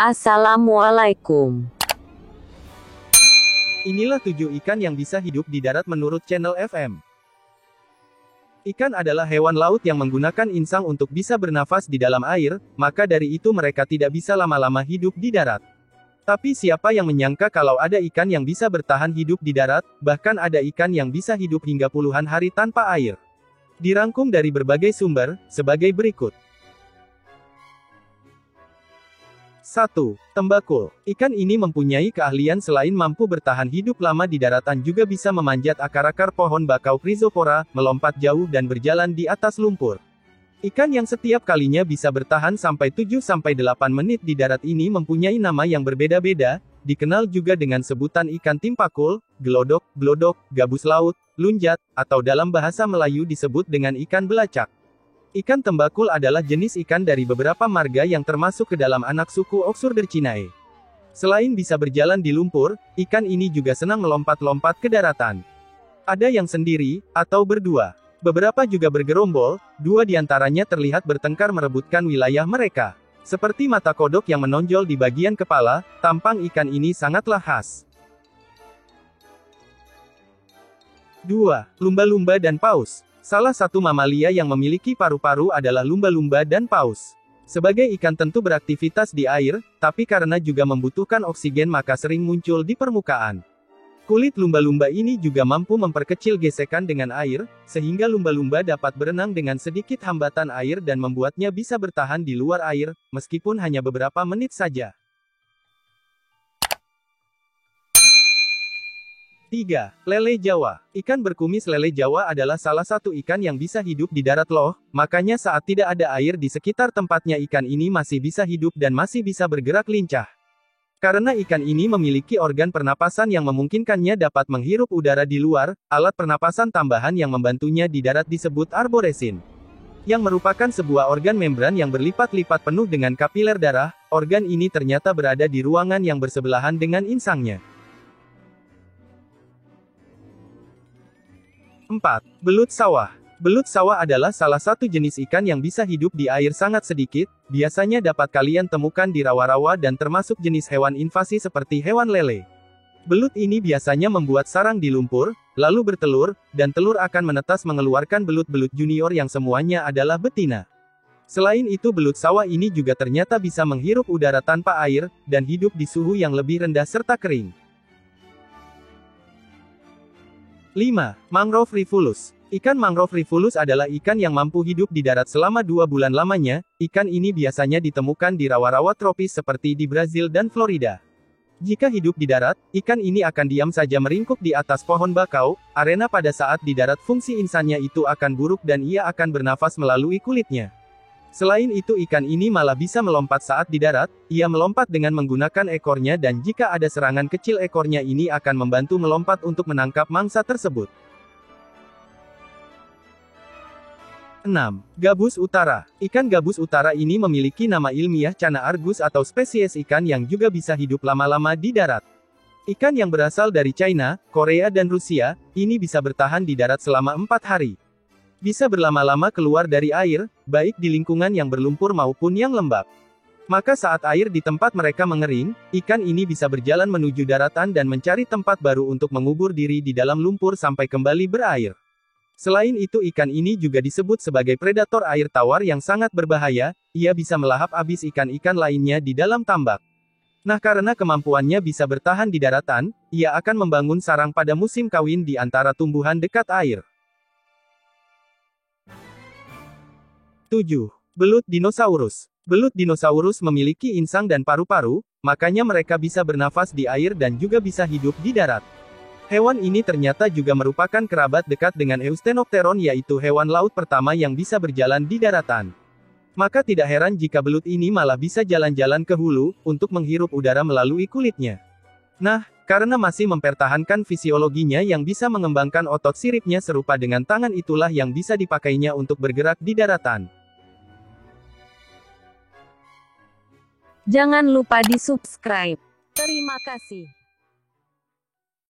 Assalamualaikum. Inilah 7 ikan yang bisa hidup di darat menurut channel FM. Ikan adalah hewan laut yang menggunakan insang untuk bisa bernafas di dalam air, maka dari itu mereka tidak bisa lama-lama hidup di darat. Tapi siapa yang menyangka kalau ada ikan yang bisa bertahan hidup di darat, bahkan ada ikan yang bisa hidup hingga puluhan hari tanpa air. Dirangkum dari berbagai sumber, sebagai berikut. 1. Tembakul. Ikan ini mempunyai keahlian selain mampu bertahan hidup lama di daratan juga bisa memanjat akar-akar pohon bakau Chrysopora, melompat jauh dan berjalan di atas lumpur. Ikan yang setiap kalinya bisa bertahan sampai 7-8 menit di darat ini mempunyai nama yang berbeda-beda, dikenal juga dengan sebutan ikan timpakul, gelodok, glodok, gabus laut, lunjat, atau dalam bahasa Melayu disebut dengan ikan belacak. Ikan tembakul adalah jenis ikan dari beberapa marga yang termasuk ke dalam anak suku Oxurdercinae. Selain bisa berjalan di lumpur, ikan ini juga senang melompat-lompat ke daratan. Ada yang sendiri, atau berdua. Beberapa juga bergerombol, 2 diantaranya terlihat bertengkar merebutkan wilayah mereka. Seperti mata kodok yang menonjol di bagian kepala, tampang ikan ini sangatlah khas. 2. Lumba-lumba dan paus. Salah satu mamalia yang memiliki paru-paru adalah lumba-lumba dan paus. Sebagai ikan tentu beraktivitas di air, tapi karena juga membutuhkan oksigen maka sering muncul di permukaan. Kulit lumba-lumba ini juga mampu memperkecil gesekan dengan air, sehingga lumba-lumba dapat berenang dengan sedikit hambatan air dan membuatnya bisa bertahan di luar air, meskipun hanya beberapa menit saja. 3. Lele Jawa. Ikan berkumis lele Jawa adalah salah satu ikan yang bisa hidup di darat loh, makanya saat tidak ada air di sekitar tempatnya ikan ini masih bisa hidup dan masih bisa bergerak lincah. Karena ikan ini memiliki organ pernapasan yang memungkinkannya dapat menghirup udara di luar, alat pernapasan tambahan yang membantunya di darat disebut arboresin. Yang merupakan sebuah organ membran yang berlipat-lipat penuh dengan kapiler darah, organ ini ternyata berada di ruangan yang bersebelahan dengan insangnya. 4. Belut sawah. Belut sawah adalah salah satu jenis ikan yang bisa hidup di air sangat sedikit, biasanya dapat kalian temukan di rawa-rawa dan termasuk jenis hewan invasi seperti hewan lele. Belut ini biasanya membuat sarang di lumpur, lalu bertelur, dan telur akan menetas mengeluarkan belut-belut junior yang semuanya adalah betina. Selain itu belut sawah ini juga ternyata bisa menghirup udara tanpa air, dan hidup di suhu yang lebih rendah serta kering. 5. Mangrove Rivulus. Ikan mangrove rivulus adalah ikan yang mampu hidup di darat selama 2 bulan lamanya. Ikan ini biasanya ditemukan di rawa-rawa tropis seperti di Brazil dan Florida. Jika hidup di darat, ikan ini akan diam saja meringkuk di atas pohon bakau, arena pada saat di darat fungsi insannya itu akan buruk dan ia akan bernafas melalui kulitnya. Selain itu ikan ini malah bisa melompat saat di darat, ia melompat dengan menggunakan ekornya dan jika ada serangan kecil ekornya ini akan membantu melompat untuk menangkap mangsa tersebut. 6. Gabus utara. Ikan gabus utara ini memiliki nama ilmiah Channa argus atau spesies ikan yang juga bisa hidup lama-lama di darat. Ikan yang berasal dari China, Korea dan Rusia, ini bisa bertahan di darat selama 4 hari. Bisa berlama-lama keluar dari air, baik di lingkungan yang berlumpur maupun yang lembab. Maka saat air di tempat mereka mengering, ikan ini bisa berjalan menuju daratan dan mencari tempat baru untuk mengubur diri di dalam lumpur sampai kembali berair. Selain itu ikan ini juga disebut sebagai predator air tawar yang sangat berbahaya, ia bisa melahap habis ikan-ikan lainnya di dalam tambak. Nah karena kemampuannya bisa bertahan di daratan, ia akan membangun sarang pada musim kawin di antara tumbuhan dekat air. 7. Belut dinosaurus. Belut dinosaurus memiliki insang dan paru-paru, makanya mereka bisa bernafas di air dan juga bisa hidup di darat. Hewan ini ternyata juga merupakan kerabat dekat dengan Eusthenopteron yaitu hewan laut pertama yang bisa berjalan di daratan. Maka tidak heran jika belut ini malah bisa jalan-jalan ke hulu, untuk menghirup udara melalui kulitnya. Nah, karena masih mempertahankan fisiologinya yang bisa mengembangkan otot siripnya serupa dengan tangan itulah yang bisa dipakainya untuk bergerak di daratan. Jangan lupa di subscribe. Terima kasih.